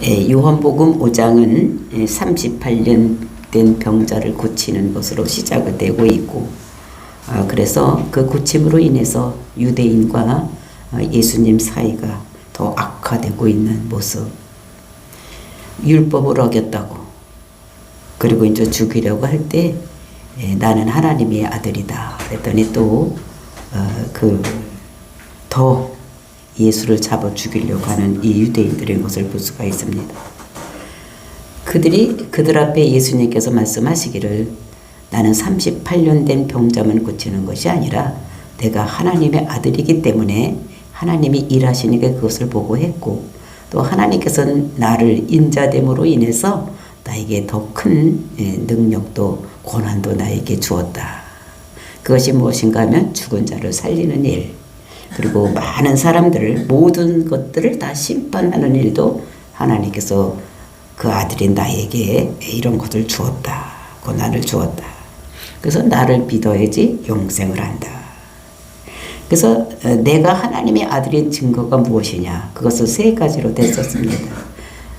요한복음 5장은 38년 된 병자를 고치는 것으로 시작이 되고 있고, 그래서 그 고침으로 인해서 유대인과 예수님 사이가 더 악화되고 있는 모습. 율법을 어겼다고, 그리고 이제 죽이려고 할 때 나는 하나님의 아들이다 그랬더니 또 더 예수를 잡아 죽이려고 하는 이 유대인들의 것을 볼 수가 있습니다. 그들 앞에 예수님께서 말씀하시기를, 나는 38년 된 병자만 고치는 것이 아니라 내가 하나님의 아들이기 때문에 하나님이 일하시니까 그것을 보고 했고, 또 하나님께서는 나를 인자됨으로 인해서 나에게 더 큰 능력도 고난도 나에게 주었다. 그것이 무엇인가 하면 죽은 자를 살리는 일, 그리고 많은 사람들을, 모든 것들을 다 심판하는 일도 하나님께서 그 아들인 나에게 이런 것을 주었다. 고난을 주었다. 그래서 나를 믿어야지 영생을 한다. 그래서 내가 하나님의 아들인 증거가 무엇이냐, 그것을 세 가지로 됐었습니다.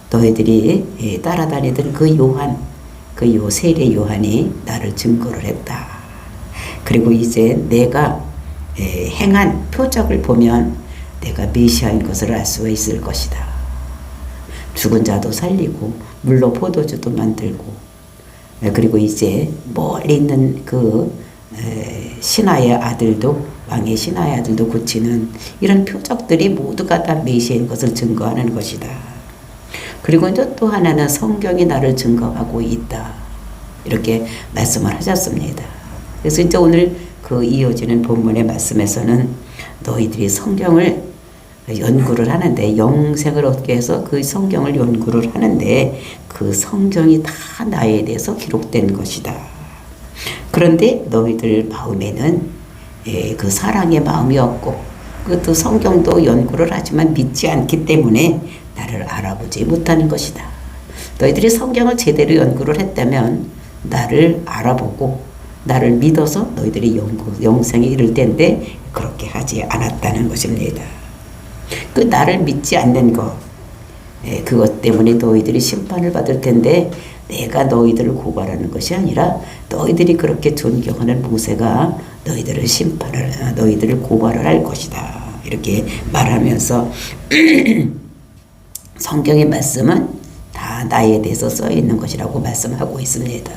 너희들이 따라다니던 그 요한, 그 세례 요한이 나를 증거를 했다. 그리고 이제 내가 행한 표적을 보면 내가 메시아인 것을 알 수 있을 것이다. 죽은 자도 살리고 물로 포도주도 만들고, 그리고 이제 멀리 있는 그 신하의 아들도, 왕의 신하의 아들도 고치는 이런 표적들이 모두가 다 메시아인 것을 증거하는 것이다. 그리고 이제 또 하나는 성경이 나를 증거하고 있다. 이렇게 말씀을 하셨습니다. 그래서 이제 오늘 그 이어지는 본문의 말씀에서는 너희들이 성경을 연구를 하는데, 영생을 얻게 해서 그 성경을 연구를 하는데 그 성경이 다 나에 대해서 기록된 것이다. 그런데 너희들 마음에는 그 사랑의 마음이 없고, 그것도 성경도 연구를 하지만 믿지 않기 때문에 나를 알아보지 못하는 것이다. 너희들이 성경을 제대로 연구를 했다면 나를 알아보고 나를 믿어서 너희들이 영생에 이를 텐데 그렇게 하지 않았다는 것입니다. 그 나를 믿지 않는 것, 그것 때문에 너희들이 심판을 받을 텐데, 내가 너희들을 고발하는 것이 아니라 너희들이 그렇게 존경하는 모세가 너희들을 고발을 할 것이다. 이렇게 말하면서 성경의 말씀은 다 나에 대해서 써 있는 것이라고 말씀하고 있습니다.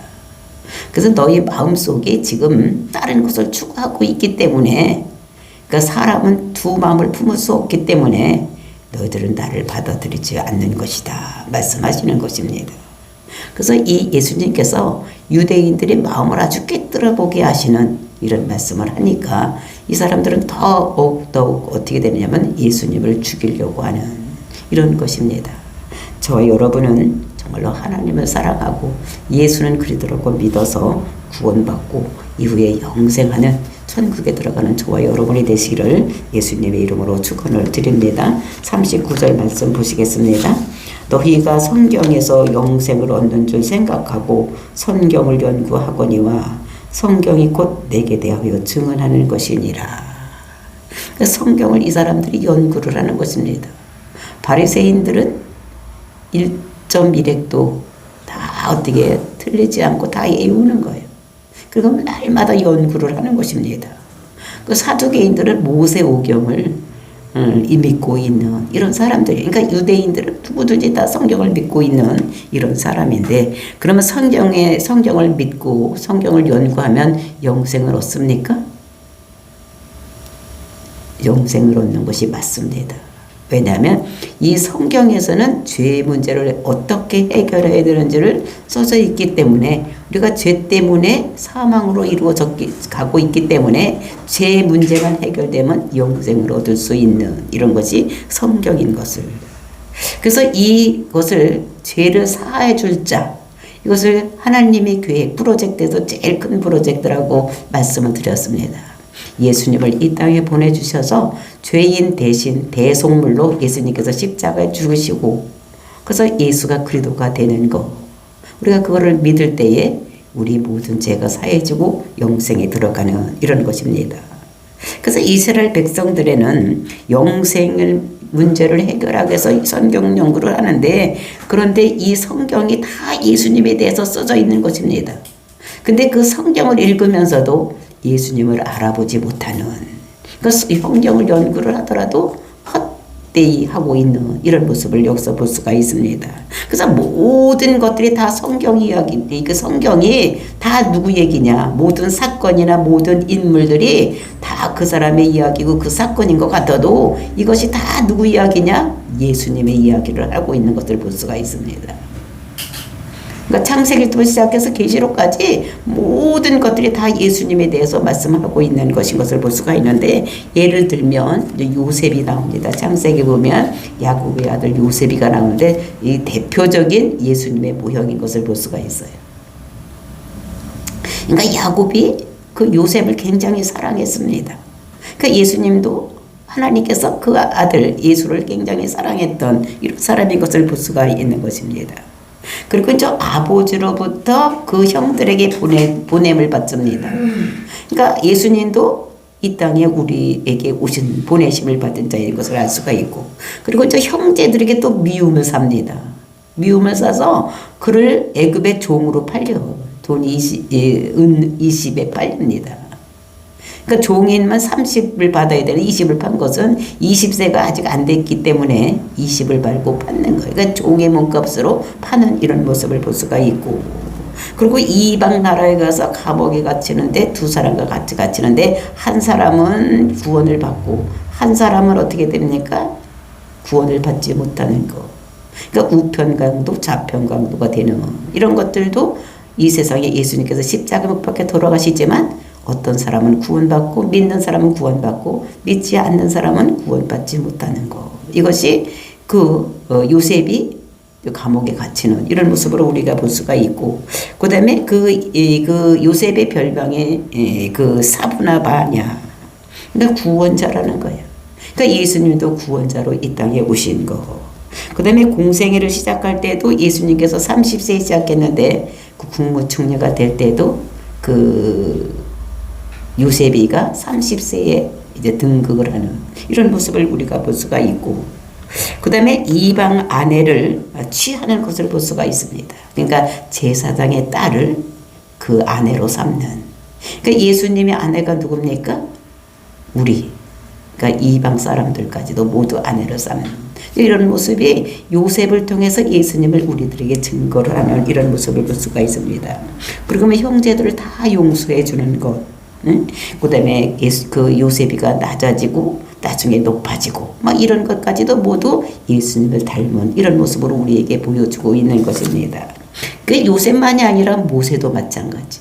그래서 너희 마음속에 지금 다른 것을 추구하고 있기 때문에, 그러니까 사람은 두 마음을 품을 수 없기 때문에 너희들은 나를 받아들이지 않는 것이다 말씀하시는 것입니다. 그래서 이 예수님께서 유대인들의 마음을 아주 꿰뚫어 보게 하시는 이런 말씀을 하니까 이 사람들은 더욱 어떻게 되느냐면 예수님을 죽이려고 하는 이런 것입니다. 저와 여러분은 정말로 하나님을 사랑하고 예수는 그리스도라고 믿어서 구원받고 이후에 영생하는 천국에 들어가는 저와 여러분이 되시기를 예수님의 이름으로 축원을 드립니다. 39절 말씀 보시겠습니다. 너희가 성경에서 영생을 얻는 줄 생각하고 성경을 연구하거니와 성경이 곧 내게 대하여 증언하는 것이니라. 그러니까 성경을 이 사람들이 연구를 하는 것입니다. 바리새인들은 1.1획도 다 어떻게 틀리지 않고 다 외우는 거예요. 그리고 날마다 연구를 하는 것입니다. 그 사두개인들은 모세오경을 믿고 있는 이런 사람들이, 그러니까 유대인들은 누구든지 다 성경을 믿고 있는 이런 사람인데, 그러면 성경을 믿고 성경을 연구하면 영생을 얻습니까? 영생을 얻는 것이 맞습니다. 왜냐하면 이 성경에서는 죄의 문제를 어떻게 해결해야 되는지를 써져 있기 때문에, 우리가 죄 때문에 사망으로 이루어져 가고 있기 때문에 죄의 문제만 해결되면 영생을 얻을 수 있는 이런 것이 성경인 것을, 그래서 이것을 죄를 사하여 줄 자, 이것을 하나님의 계획 프로젝트에서 제일 큰 프로젝트라고 말씀을 드렸습니다. 예수님을 이 땅에 보내주셔서 죄인 대신 대속물로 예수님께서 십자가에 죽으시고, 그래서 예수가 그리스도가 되는 것, 우리가 그거를 믿을 때에 우리 모든 죄가 사해지고 영생에 들어가는 이런 것입니다. 그래서 이스라엘 백성들에는 영생을 문제를 해결하기 위해서 성경 연구를 하는데, 그런데 이 성경이 다 예수님에 대해서 써져 있는 것입니다. 근데 그 성경을 읽으면서도 예수님을 알아보지 못하는, 그 성경을 연구를 하더라도 헛되이 하고 있는 이런 모습을 여기서 볼 수가 있습니다. 그래서 모든 것들이 다 성경 이야기, 그 성경이 다 누구 얘기냐, 모든 사건이나 모든 인물들이 다 그 사람의 이야기고 그 사건인 것 같아도 이것이 다 누구 이야기냐, 예수님의 이야기를 하고 있는 것을 볼 수가 있습니다. 그러니까 창세기부터 시작해서 계시록까지 모든 것들이 다 예수님에 대해서 말씀하고 있는 것인 것을 볼 수가 있는데, 예를 들면 요셉이 나옵니다. 창세기 보면 야곱의 아들 요셉이가 나오는데 이 대표적인 예수님의 모형인 것을 볼 수가 있어요. 그러니까 야곱이 그 요셉을 굉장히 사랑했습니다. 그러니까 예수님도 하나님께서 그 아들 예수를 굉장히 사랑했던 이런 사람인 것을 볼 수가 있는 것입니다. 그리고 저 아버지로부터 그 형들에게 보냄을 받습니다. 그러니까 예수님도 이 땅에 우리에게 오신 보내심을 받은 자인 것을 알 수가 있고, 그리고 저 형제들에게 또 미움을 삽니다. 미움을 사서 그를 애굽의 종으로 팔려 돈 20에 팔립니다. 그러니까 종인만 30을 받아야 되는 20을 판 것은 20세가 아직 안 됐기 때문에 20을 받고 받는 거예요. 그러니까 종의 몸값으로 파는 이런 모습을 볼 수가 있고, 그리고 이방 나라에 가서 감옥에 갇히는데 두 사람과 같이 갇히는데 한 사람은 구원을 받고 한 사람은 어떻게 됩니까? 구원을 받지 못하는 거. 그러니까 우편강도 좌편강도가 되는 이런 것들도 이 세상에 예수님께서 십자가 못 박혀 돌아가시지만 어떤 사람은 구원받고 믿는 사람은 구원받고 믿지 않는 사람은 구원받지 못하는 것. 이것이 요셉이 감옥에 갇히는 이런 모습으로 우리가 볼 수가 있고, 그 다음에 그 요셉의 별명이 그 사부나 바냐, 그러니까 구원자라는 거예요. 그러니까 예수님도 구원자로 이 땅에 오신 거. 그 다음에 공생애를 시작할 때도 예수님께서 30세에 시작했는데 그 국무총리가 될 때도 그 요셉이가 30세에 이제 등극을 하는 이런 모습을 우리가 볼 수가 있고, 그 다음에 이방 아내를 취하는 것을 볼 수가 있습니다. 그러니까 제사장의 딸을 그 아내로 삼는. 그러니까 예수님의 아내가 누굽니까? 우리. 그러니까 이방 사람들까지도 모두 아내로 삼는 이런 모습이 요셉을 통해서 예수님을 우리들에게 증거를 하는 이런 모습을 볼 수가 있습니다. 그리고 형제들을 다 용서해 주는 것. 그 다음에 그 요셉이가 낮아지고 나중에 높아지고 막 이런 것까지도 모두 예수님을 닮은 이런 모습으로 우리에게 보여주고 있는 것입니다. 그 요셉만이 아니라 모세도 마찬가지.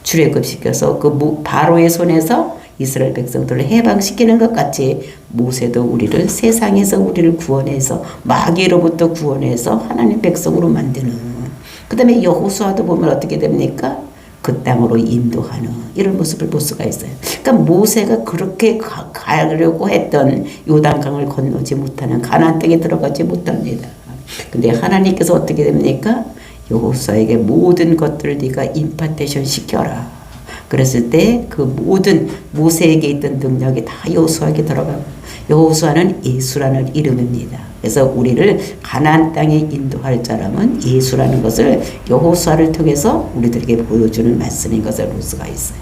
출애굽시켜서 그 바로의 손에서 이스라엘 백성들을 해방시키는 것 같이 모세도 우리를 세상에서 우리를 구원해서 마귀로부터 구원해서 하나님 백성으로 만드는, 그 다음에 여호수아도 보면 어떻게 됩니까? 그 땅으로 인도하는 이런 모습을 볼 수가 있어요. 그러니까 모세가 그렇게 가려고 했던 요단강을 건너지 못하는 가나안 땅에 들어가지 못합니다. 근데 하나님께서 어떻게 됩니까? 여호수아에게 모든 것들을 네가 임파테이션 시켜라. 그랬을 때 그 모든 모세에게 있던 능력이 다 여호수아에게 들어가고, 여호수아는 예수라는 이름입니다. 그래서 우리를 가나안 땅에 인도할 사람은 예수라는 것을 여호수아를 통해서 우리들에게 보여주는 말씀인 것을 볼 수가 있어요.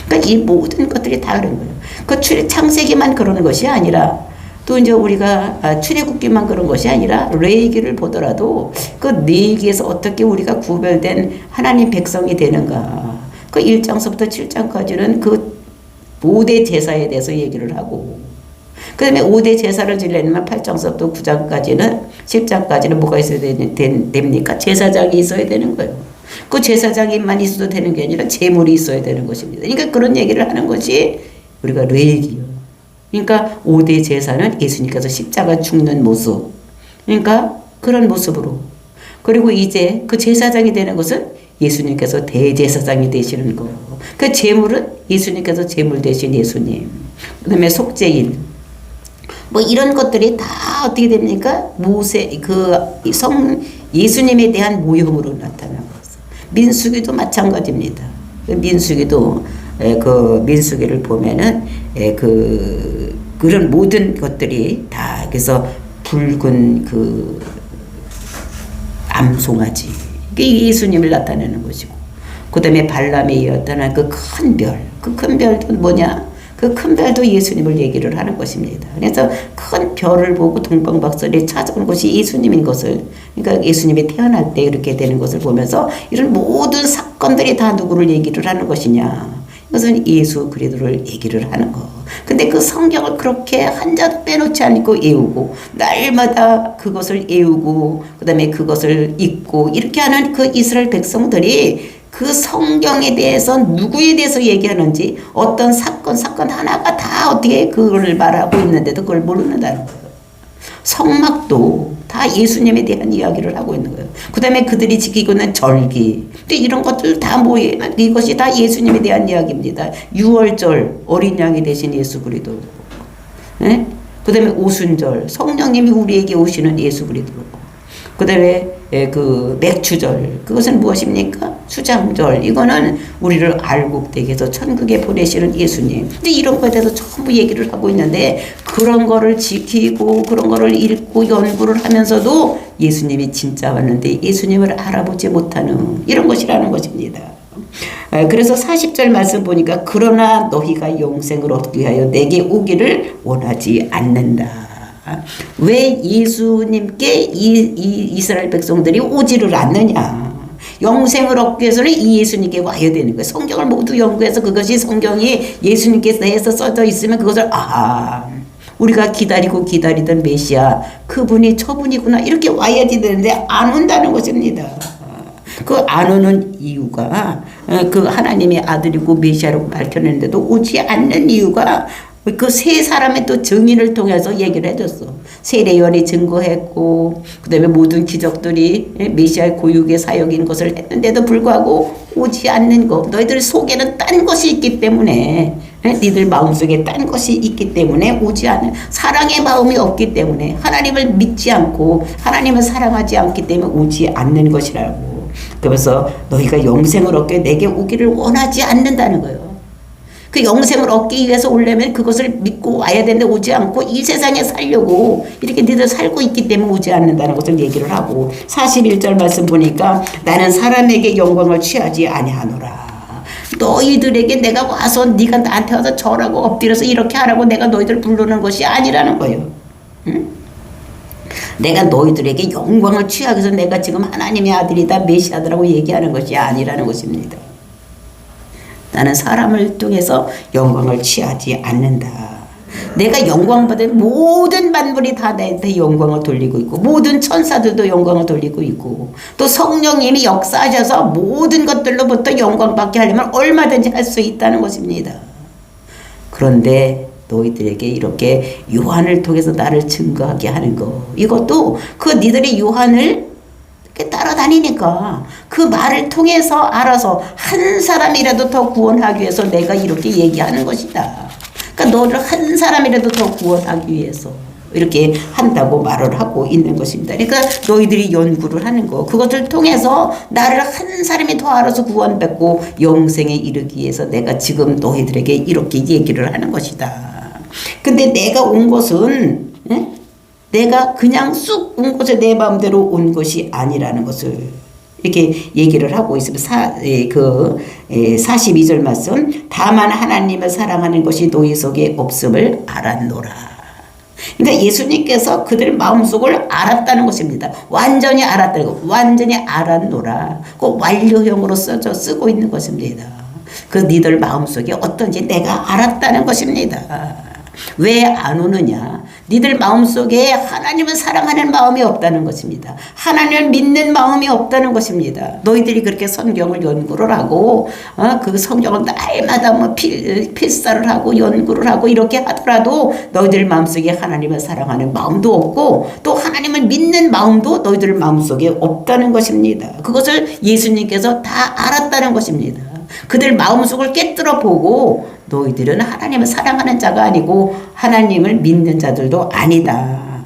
그러니까 이 모든 것들이 다 그런 거예요. 그 창세기만 그러는 것이 아니라 또 이제 우리가 출애굽기만 그런 것이 아니라 레위기를 보더라도 그 레위기에서 어떻게 우리가 구별된 하나님 백성이 되는가. 그 1장서부터 7장까지는 그 5대 제사에 대해서 얘기를 하고, 그 다음에 5대 제사를 지내려면 8장서부터 9장까지는 10장까지는 뭐가 있어야 됩니까? 제사장이 있어야 되는 거예요. 그 제사장이만 있어도 되는 게 아니라 제물이 있어야 되는 것입니다. 그러니까 그런 얘기를 하는 것이 우리가 레위기요. 그러니까 5대 제사는 예수님께서 십자가 죽는 모습, 그러니까 그런 모습으로, 그리고 이제 그 제사장이 되는 것은 예수님께서 대제사장이 되시는 거. 그 제물은 예수님께서 제물 되신 예수님. 그 다음에 속죄인. 뭐 이런 것들이 다 어떻게 됩니까? 예수님에 대한 모형으로 나타나고 있어요. 민수기도 마찬가지입니다. 민수기도 민수기를 보면은 그런 모든 것들이 다 그래서 붉은 그 암송아지, 이게 예수님을 나타내는 것이고, 그 다음에 발람이 나타난 그 큰 별, 그 큰 별도 뭐냐? 그 큰 별도 예수님을 얘기를 하는 것입니다. 그래서 큰 별을 보고 동방박사들이 찾아온 것이 예수님인 것을, 그러니까 예수님이 태어날 때 이렇게 되는 것을 보면서 이런 모든 사건들이 다 누구를 얘기를 하는 것이냐? 이것은 예수 그리스도를 얘기를 하는 거. 근데 그 성경을 그렇게 한 자도 빼놓지 않고 외우고 날마다 그것을 외우고 그다음에 그것을 읽고 이렇게 하는 그 이스라엘 백성들이 그 성경에 대해서 누구에 대해서 얘기하는지 어떤 사건 하나가 다 어떻게 그걸 말하고 있는데도 그걸 모르는다는 거예요. 성막도 다 예수님에 대한 이야기를 하고 있는 거예요. 그 다음에 그들이 지키고 있는 절기, 근데 이런 것들 다 뭐예요? 이것이 다 예수님에 대한 이야기입니다. 유월절, 어린 양이 되신 예수 그리스도. 네? 그 다음에 오순절, 성령님이 우리에게 오시는 예수 그리스도. 그 다음에 그 맥추절, 그것은 무엇입니까? 수장절, 이거는 우리를 알곡되게 해서 천국에 보내시는 예수님. 근데 이런 것에 대해서 전부 얘기를 하고 있는데 그런 거를 지키고 그런 거를 읽고 연구를 하면서도 예수님이 진짜 왔는데 예수님을 알아보지 못하는 이런 것이라는 것입니다. 그래서 40절 말씀 보니까 그러나 너희가 영생을 얻기 위하여 내게 오기를 원하지 않는다. 왜 예수님께 이스라엘 백성들이 오지를 않느냐? 영생을 얻기 위해서는 이 예수님께 와야 되는 거예요. 성경을 모두 연구해서 그것이 성경이 예수님께 대해서 써져 있으면 그것을 우리가 기다리던 메시아 그분이 저분이구나 이렇게 와야지 되는데 안 온다는 것입니다. 그 안 오는 이유가 그 하나님의 아들이고 메시아라고 밝혀냈는데도 오지 않는 이유가 그 세 사람의 또 증인을 통해서 얘기를 해줬어. 세례요한이 증거했고 그 다음에 모든 기적들이 메시아의 고육의 사역인 것을 했는데도 불구하고 오지 않는 것. 너희들 속에는 딴 것이 있기 때문에 니들 마음속에 딴 것이 있기 때문에 오지 않는 사랑의 마음이 없기 때문에 하나님을 믿지 않고 하나님을 사랑하지 않기 때문에 오지 않는 것이라고. 그래서 너희가 영생을 얻게 내게 오기를 원하지 않는다는 거예요. 그 영생을 얻기 위해서 오려면 그것을 믿고 와야 되는데 오지 않고 이 세상에 살려고 이렇게 니들 살고 있기 때문에 오지 않는다는 것을 얘기를 하고 41절 말씀 보니까 나는 사람에게 영광을 취하지 아니하노라. 너희들에게 내가 와서 네가 나한테 와서 절하고 엎드려서 이렇게 하라고 내가 너희들 부르는 것이 아니라는 거예요. 응? 내가 너희들에게 영광을 취하기 위해서 내가 지금 하나님의 아들이다 메시아들하고 얘기하는 것이 아니라는 것입니다. 나는 사람을 통해서 영광을 취하지 않는다. 내가 영광 받은 모든 만물이 다 나한테 영광을 돌리고 있고 모든 천사들도 영광을 돌리고 있고 또 성령님이 역사하셔서 모든 것들로부터 영광 받게 하려면 얼마든지 할 수 있다는 것입니다. 그런데 너희들에게 이렇게 요한을 통해서 나를 증거하게 하는 거 이것도 그 니들이 요한을 따라다니니까 그 말을 통해서 알아서 한 사람이라도 더 구원하기 위해서 내가 이렇게 얘기하는 것이다. 그러니까 너를 한 사람이라도 더 구원하기 위해서 이렇게 한다고 말을 하고 있는 것입니다. 그러니까 너희들이 연구를 하는 거 그것을 통해서 나를 한 사람이 더 알아서 구원받고 영생에 이르기 위해서 내가 지금 너희들에게 이렇게 얘기를 하는 것이다. 근데 내가 온 것은 내가 그냥 쑥 온 곳에 내 마음대로 온 것이 아니라는 것을 이렇게 얘기를 하고 있으면 42절 말씀 다만 하나님을 사랑하는 것이 너희 속에 없음을 알았노라. 그러니까 예수님께서 그들 마음속을 알았다는 것입니다. 완전히 알았다는 거. 완전히 알았노라. 그 완료형으로 쓰고 있는 것입니다. 그 니들 마음속에 어떤지 내가 알았다는 것입니다. 왜 안 오느냐? 니들 마음속에 하나님을 사랑하는 마음이 없다는 것입니다. 하나님을 믿는 마음이 없다는 것입니다. 너희들이 그렇게 성경을 연구를 하고 그 성경을 날마다 뭐 필사를 하고 연구를 하고 이렇게 하더라도 너희들 마음속에 하나님을 사랑하는 마음도 없고 또 하나님을 믿는 마음도 너희들 마음속에 없다는 것입니다. 그것을 예수님께서 다 알았다는 것입니다. 그들 마음속을 깨뜨려 보고 너희들은 하나님을 사랑하는 자가 아니고 하나님을 믿는 자들도 아니다.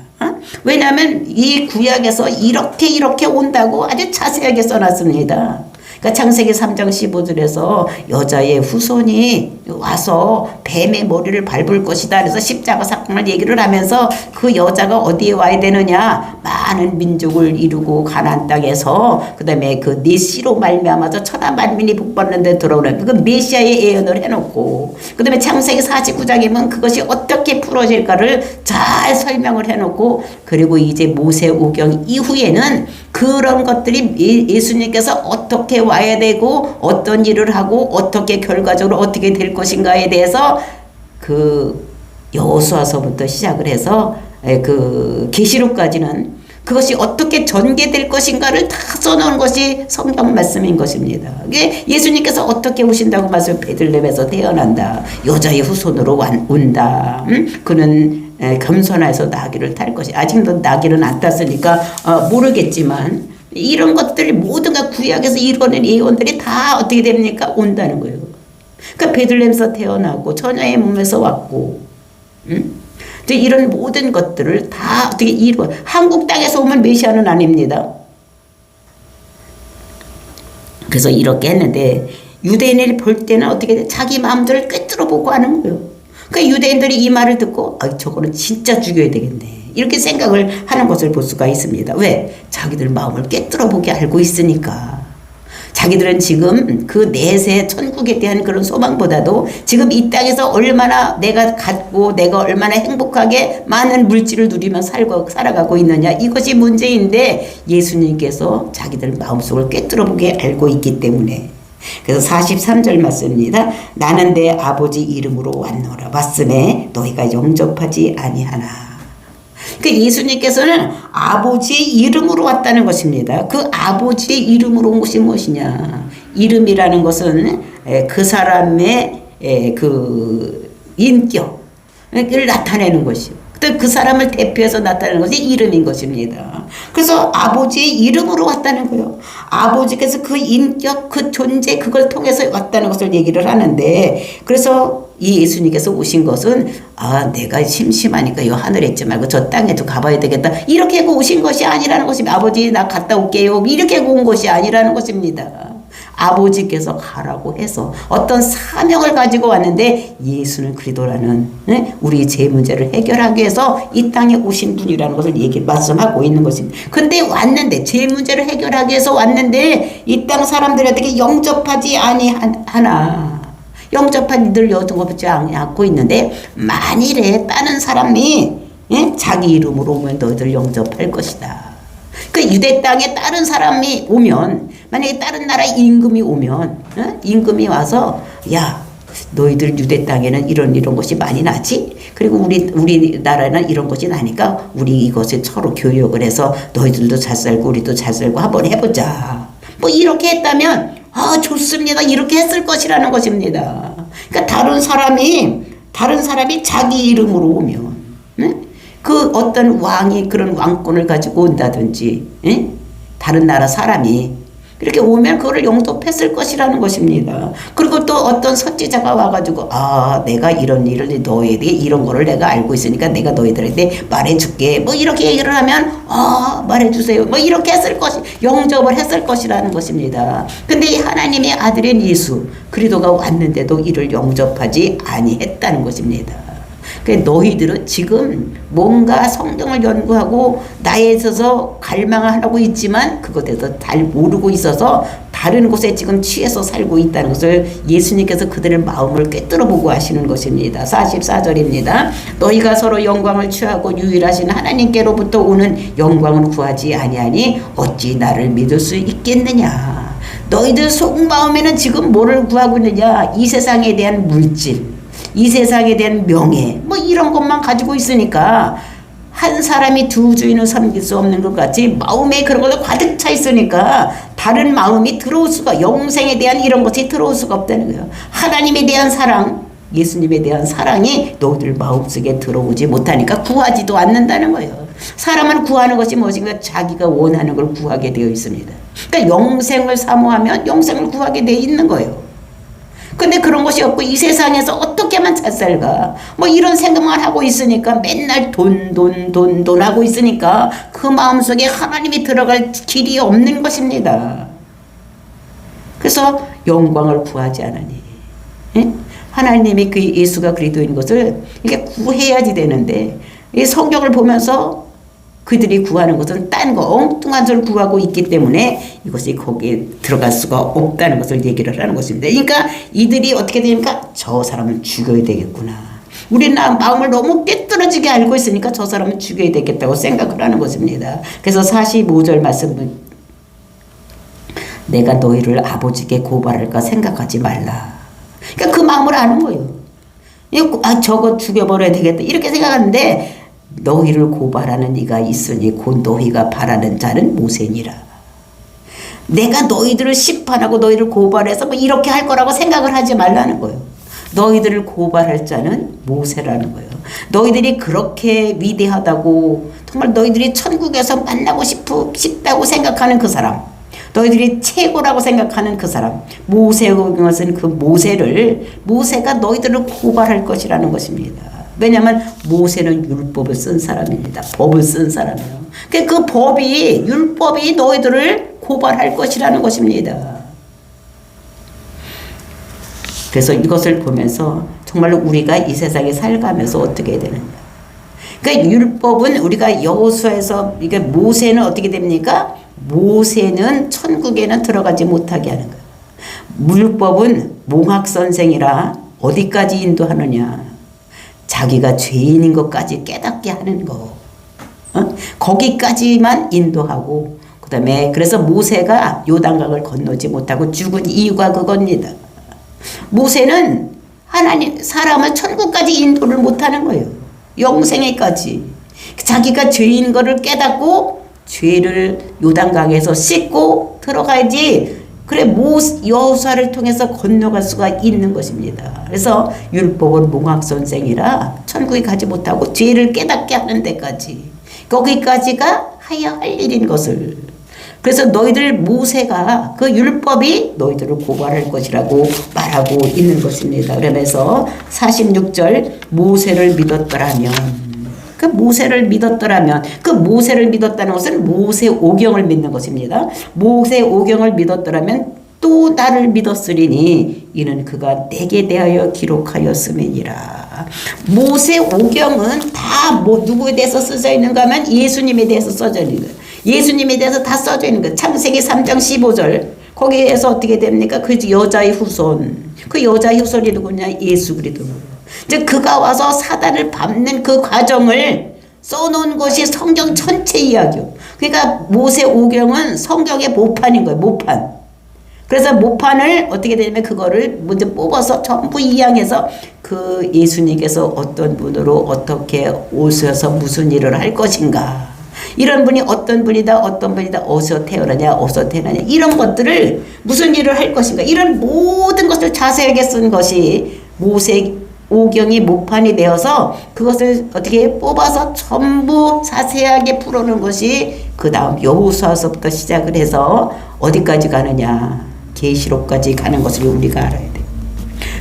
왜냐하면 이 구약에서 이렇게 온다고 아주 자세하게 써놨습니다. 그러니까 창세기 3장 15절에서 여자의 후손이 와서 뱀의 머리를 밟을 것이다. 그래서 십자가 사건을 얘기를 하면서 그 여자가 어디에 와야 되느냐? 많은 민족을 이루고 가나안 땅에서 그다음에 그 네 씨로 말미암아서 천하 만민이 복받는 데 들어오는 그 메시아의 예언을 해놓고 그다음에 창세기 49장이면 그것이 어떻게 풀어질까를 잘 설명을 해놓고 그리고 이제 모세오경 이후에는 그런 것들이 예수님께서 어떻게 와야 되고 어떤 일을 하고 어떻게 결과적으로 어떻게 될 것인가에 대해서 그 여호수아서부터 시작을 해서 그 계시록까지는 그것이 어떻게 전개될 것인가를 다 써놓은 것이 성경 말씀인 것입니다. 이게 예수님께서 어떻게 오신다고 말씀 베들레헴에서 태어난다. 여자의 후손으로 온다. 그는 겸손해서 나귀를 탈 것이 아직도 나귀는 안 탔으니까 모르겠지만 이런 것들이 모두가 구약에서 이루어낸 예언들이 다 어떻게 됩니까? 온다는 거예요. 그러니까 베들레헴에서 태어나고 처녀의 몸에서 왔고 이런 모든 것들을 다 어떻게 이루어 한국 땅에서 오면 메시아는 아닙니다. 그래서 이렇게 했는데 유대인들이 볼 때는 어떻게 돼? 자기 마음들을 꿰뚫어 보고 하는 거예요. 그러니까 유대인들이 이 말을 듣고 저거는 진짜 죽여야 되겠네 이렇게 생각을 하는 것을 볼 수가 있습니다. 왜? 자기들 마음을 꿰뚫어 보게 알고 있으니까. 자기들은 지금 그 내세 천국에 대한 그런 소망보다도 지금 이 땅에서 얼마나 내가 갖고 내가 얼마나 행복하게 많은 물질을 누리며 살아가고 있느냐 이것이 문제인데 예수님께서 자기들 마음속을 꿰뚫어보게 알고 있기 때문에 그래서 43절 말씀입니다. 나는 내 아버지 이름으로 왔노라 왔음에 너희가 영접하지 아니하나. 그 예수님께서는 아버지의 이름으로 왔다는 것입니다. 그 아버지의 이름으로 온 것이 무엇이냐? 이름이라는 것은 그 사람의 그 인격을 나타내는 것이요. 그 사람을 대표해서 나타내는 것이 이름인 것입니다. 그래서 아버지의 이름으로 왔다는 거예요. 아버지께서 그 인격, 그 존재, 그걸 통해서 왔다는 것을 얘기를 하는데, 그래서 이 예수님께서 오신 것은, 내가 심심하니까 요 하늘에 있지 말고 저 땅에도 가봐야 되겠다. 이렇게 하고 오신 것이 아니라는 것입니다. 아버지, 나 갔다 올게요. 이렇게 하고 온 것이 아니라는 것입니다. 아버지께서 가라고 해서 어떤 사명을 가지고 왔는데 예수는 그리스도라는 우리 제 문제를 해결하기 위해서 이 땅에 오신 분이라는 것을 말씀하고 있는 것입니다. 근데 왔는데 제 문제를 해결하기 위해서 왔는데 이 땅 사람들이 어떻게 영접하지 아니하나. 영접한 이들 여동업지 않고 있는데 만일에 다른 사람이 자기 이름으로 오면 너희들 영접할 것이다. 그 유대 땅에 다른 사람이 오면 만약에 다른 나라 임금이 오면 임금이 와서 야 너희들 유대 땅에는 이런 것이 많이 나지? 그리고 우리나라는 이런 것이 나니까 우리 이것을 서로 교역을 해서 너희들도 잘 살고 우리도 잘 살고 한번 해보자. 뭐 이렇게 했다면 좋습니다. 이렇게 했을 것이라는 것입니다. 그러니까 다른 사람이 자기 이름으로 오면 그 어떤 왕이 그런 왕권을 가지고 온다든지 다른 나라 사람이 이렇게 오면 그거를 영접했을 것이라는 것입니다. 그리고 또 어떤 선지자가 와가지고 내가 이런 일을 너희에게 이런 거를 내가 알고 있으니까 내가 너희들에게 말해줄게 뭐 이렇게 얘기를 하면 말해주세요 뭐 이렇게 영접을 했을 것이라는 것입니다. 근데 이 하나님의 아들인 예수 그리스도가 왔는데도 이를 영접하지 아니했다는 것입니다. 너희들은 지금 뭔가 성경을 연구하고 나에 있어서 갈망을 하고 있지만 그것에 대해서 잘 모르고 있어서 다른 곳에 지금 취해서 살고 있다는 것을 예수님께서 그들의 마음을 꿰뚫어보고 하시는 것입니다. 44절입니다. 너희가 서로 영광을 취하고 유일하신 하나님께로부터 오는 영광을 구하지 아니하니 어찌 나를 믿을 수 있겠느냐. 너희들 속마음에는 지금 뭐를 구하고 있느냐. 이 세상에 대한 물질 이 세상에 대한 명예 뭐 이런 것만 가지고 있으니까 한 사람이 두 주인을 섬길 수 없는 것 같이 마음에 그런 걸로 가득 차 있으니까 다른 마음이 들어올 수가 영생에 대한 이런 것이 들어올 수가 없다는 거예요. 하나님에 대한 사랑 예수님에 대한 사랑이 너희들 마음속에 들어오지 못하니까 구하지도 않는다는 거예요. 사람은 구하는 것이 무엇인가 자기가 원하는 걸 구하게 되어 있습니다. 그러니까 영생을 사모하면 영생을 구하게 되어 있는 거예요. 근데 그런 것이 없고 이 세상에서 어떻게만 잘 살까 뭐 이런 생각만 하고 있으니까 맨날 돈 하고 있으니까 그 마음속에 하나님이 들어갈 길이 없는 것입니다. 그래서 영광을 구하지 않으니. 예? 하나님이 그 예수가 그리스도인 것을 이게 구해야지 되는데 이 성경을 보면서 그들이 구하는 것은 딴 거 엉뚱한 것을 구하고 있기 때문에 이것이 거기에 들어갈 수가 없다는 것을 얘기를 하는 것입니다. 그러니까 이들이 어떻게 되니까 저 사람을 죽여야 되겠구나. 우리는 마음을 너무 꿰뚫어지게 알고 있으니까 저 사람은 죽여야 되겠다고 생각을 하는 것입니다. 그래서 45절 말씀은 내가 너희를 아버지께 고발할까 생각하지 말라. 그러니까 그 마음을 아는 거예요. 저거 죽여버려야 되겠다 이렇게 생각하는데 너희를 고발하는 이가 있으니 곧 너희가 바라는 자는 모세니라. 내가 너희들을 심판하고 너희를 고발해서 뭐 이렇게 할 거라고 생각을 하지 말라는 거예요. 너희들을 고발할 자는 모세라는 거예요. 너희들이 그렇게 위대하다고 정말 너희들이 천국에서 만나고 싶다고 생각하는 그 사람, 너희들이 최고라고 생각하는 그 사람, 모세가 쓴 그 모세가 너희들을 고발할 것이라는 것입니다. 왜냐하면 모세는 율법을 쓴 사람입니다. 법을 쓴 사람이에요. 그 법이 율법이 너희들을 고발할 것이라는 것입니다. 그래서 이것을 보면서 정말로 우리가 이 세상에 살아가면서 어떻게 해야 되느냐. 그러니까 율법은 우리가 여호수아에서 이게 모세는 어떻게 됩니까? 모세는 천국에는 들어가지 못하게 하는 거예요. 율법은 몽학 선생이라 어디까지 인도하느냐. 자기가 죄인인 것까지 깨닫게 하는 거. 거기까지만 인도하고 그 다음에 그래서 모세가 요단강을 건너지 못하고 죽은 이유가 그겁니다. 모세는 사람을 천국까지 인도를 못하는 거예요. 영생에까지. 자기가 죄인 거를 깨닫고 죄를 요단강에서 씻고 들어가야지 그래 여호수아를 통해서 건너갈 수가 있는 것입니다. 그래서 율법은 몽학선생이라 천국에 가지 못하고 죄를 깨닫게 하는 데까지 거기까지가 해야 할 일인 것을. 그래서 모세가 그 율법이 너희들을 고발할 것이라고 말하고 있는 것입니다. 그러면서 46절 모세를 믿었더라면 그 모세를 믿었다는 것은 모세 오경을 믿는 것입니다. 모세 오경을 믿었더라면 또 나를 믿었으리니 이는 그가 내게 대하여 기록하였음이니라. 모세 오경은 다 누구에 대해서 써져 있는가 하면 예수님에 대해서 써져 있는 거예요. 예수님에 대해서 다 써져 있는 거예요. 창세기 3장 15절 거기에서 어떻게 됩니까? 그 여자의 후손. 그 여자의 후손이 누구냐? 예수 그리스도. 이제 그가 와서 사단을 밟는 그 과정을 써놓은 것이 성경 전체 이야기요. 그러니까 모세 오경은 성경의 모판인 거예요. 모판. 그래서 모판을 어떻게 되냐면 그거를 먼저 뽑아서 전부 이양해서 그 예수님께서 어떤 분으로 어떻게 오셔서 무슨 일을 할 것인가. 이런 분이 어떤 분이다 어디서 태어나냐 이런 것들을 무슨 일을 할 것인가 이런 모든 것을 자세하게 쓴 것이 모세 오경이 모판이 되어서 그것을 어떻게 뽑아서 전부 자세하게 풀어놓은 것이 그 다음 여호수아서부터 시작을 해서 어디까지 가느냐 계시록까지 가는 것을 우리가 알아야 돼요.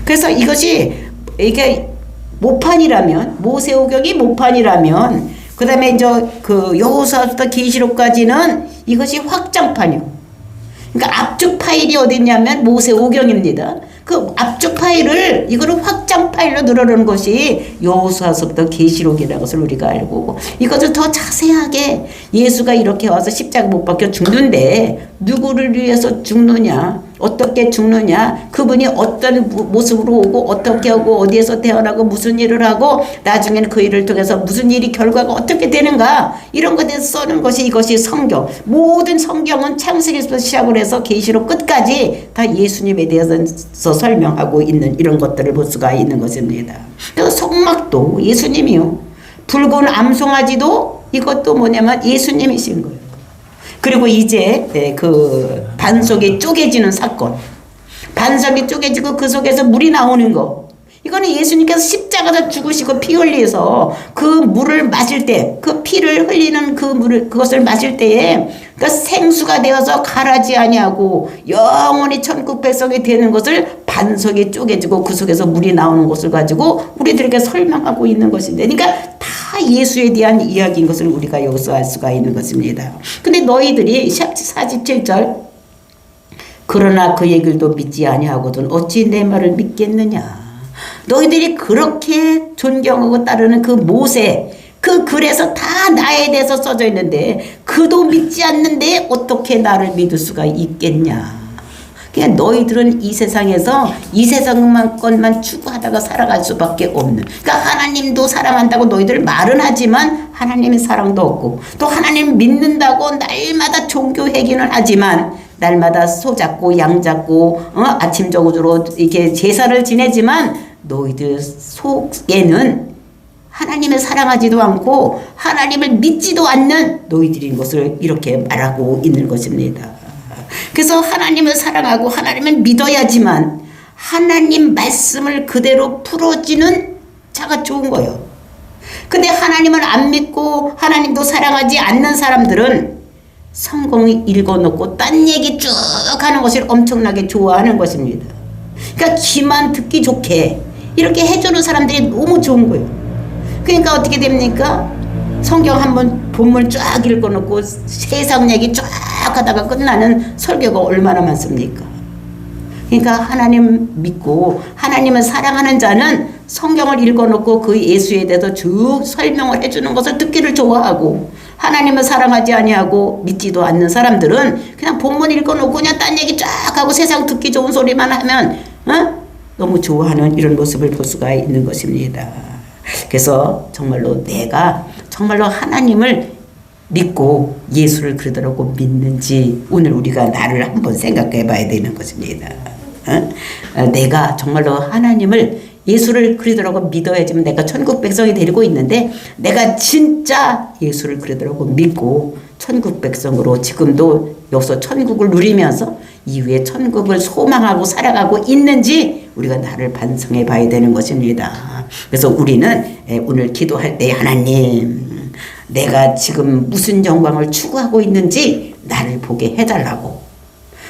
그래서 이게 모판이라면 모세 오경이 모판이라면 그 다음에 그 여호수아부터 계시록까지는 이것이 확장판이요. 그러니까 압축 파일이 어디 있냐면 모세 오경입니다. 그 압축 파일을 이거를 확장 파일로 늘어놓은 것이 여호수아서부터 계시록이라는 것을 우리가 알고 이것을 더 자세하게 예수가 이렇게 와서 십자가 못 박혀 죽는데 누구를 위해서 죽느냐 어떻게 죽느냐 그분이 어떤 모습으로 오고 어떻게 하고 어디에서 태어나고 무슨 일을 하고 나중에는 그 일을 통해서 무슨 일이 결과가 어떻게 되는가 이런 것에 대해서 써는 것이 이것이 성경. 모든 성경은 창세기부터 시작을 해서 계시록 끝까지 다 예수님에 대해서 설명하고 있는 이런 것들을 볼 수가 있는 것입니다. 그래서 성막도 예수님이요. 붉은 암송아지도 이것도 뭐냐면 예수님이신 거예요. 그리고 이제 그 반석이 쪼개지는 사건. 반석이 쪼개지고 그 속에서 물이 나오는 거. 이거는 예수님께서 십자가에서 죽으시고 피 흘려서 그 물을 마실 때, 그 피를 흘리는 그것을 마실 때에 그 생수가 되어서 가라지 아니하고 영원히 천국 백성이 되는 것을 반석이 쪼개지고 그 속에서 물이 나오는 것을 가지고 우리들에게 설명하고 있는 것인데, 그러니까 다 예수에 대한 이야기인 것을 우리가 여기서 알 수가 있는 것입니다. 근데 너희들이 47절 그러나 그 얘기도 믿지 아니하거든 어찌 내 말을 믿겠느냐. 너희들이 그렇게 존경하고 따르는 그 모세, 그 글에서 다 나에 대해서 써져 있는데 그도 믿지 않는데 어떻게 나를 믿을 수가 있겠냐. 그냥 너희들은 이 세상에서 이 세상만 것만 추구하다가 살아갈 수밖에 없는. 그러니까 하나님도 사랑한다고 너희들 말은 하지만 하나님의 사랑도 없고, 또 하나님 믿는다고 날마다 종교 회개는 하지만 날마다 소 잡고 양 잡고 아침 저녁으로 이렇게 제사를 지내지만 너희들 속에는 하나님을 사랑하지도 않고 하나님을 믿지도 않는 너희들인 것을 이렇게 말하고 있는 것입니다. 그래서 하나님을 사랑하고 하나님을 믿어야지만 하나님 말씀을 그대로 풀어지는 자가 좋은 거예요. 근데 하나님을 안 믿고 하나님도 사랑하지 않는 사람들은 성경을 읽어놓고 딴 얘기 쭉 하는 것을 엄청나게 좋아하는 것입니다. 그러니까 귀만 듣기 좋게 이렇게 해주는 사람들이 너무 좋은 거예요. 그러니까 어떻게 됩니까? 성경 한번 본문 쫙 읽어놓고 세상 얘기 쫙 하다가 끝나는 설교가 얼마나 많습니까? 그러니까 하나님 믿고 하나님을 사랑하는 자는 성경을 읽어놓고 그 예수에 대해서 쭉 설명을 해주는 것을 듣기를 좋아하고, 하나님을 사랑하지 아니하고 믿지도 않는 사람들은 그냥 본문 읽어놓고 그냥 딴 얘기 쫙 하고 세상 듣기 좋은 소리만 하면 너무 좋아하는 이런 모습을 볼 수가 있는 것입니다. 그래서 정말로 내가 정말로 하나님을 믿고 예수를 그러더라고 믿는지 오늘 우리가 나를 한번 생각해 봐야 되는 것입니다. 내가 정말로 하나님을 예수를 그리더라고 믿어야지만 내가 천국 백성이 되고 있는데 내가 진짜 예수를 그리더라고 믿고 천국 백성으로 지금도 여기서 천국을 누리면서 이후에 천국을 소망하고 살아가고 있는지 우리가 나를 반성해 봐야 되는 것입니다. 그래서 우리는 오늘 기도할 때 하나님 내가 지금 무슨 영광을 추구하고 있는지 나를 보게 해달라고,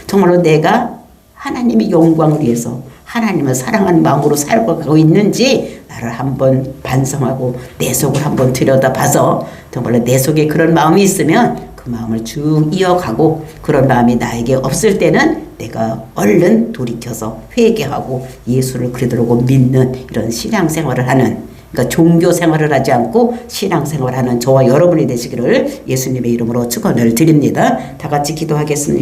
정말로 내가 하나님의 영광을 위해서 하나님을 사랑하는 마음으로 살아가고 있는지 나를 한번 반성하고 내 속을 한번 들여다봐서 정말로 내 속에 그런 마음이 있으면 그 마음을 쭉 이어가고, 그런 마음이 나에게 없을 때는 내가 얼른 돌이켜서 회개하고 예수를 그리도록 믿는 이런 신앙생활을 하는, 그러니까 종교 생활을 하지 않고 신앙생활을 하는 저와 여러분이 되시기를 예수님의 이름으로 축원을 드립니다. 다 같이 기도하겠습니다.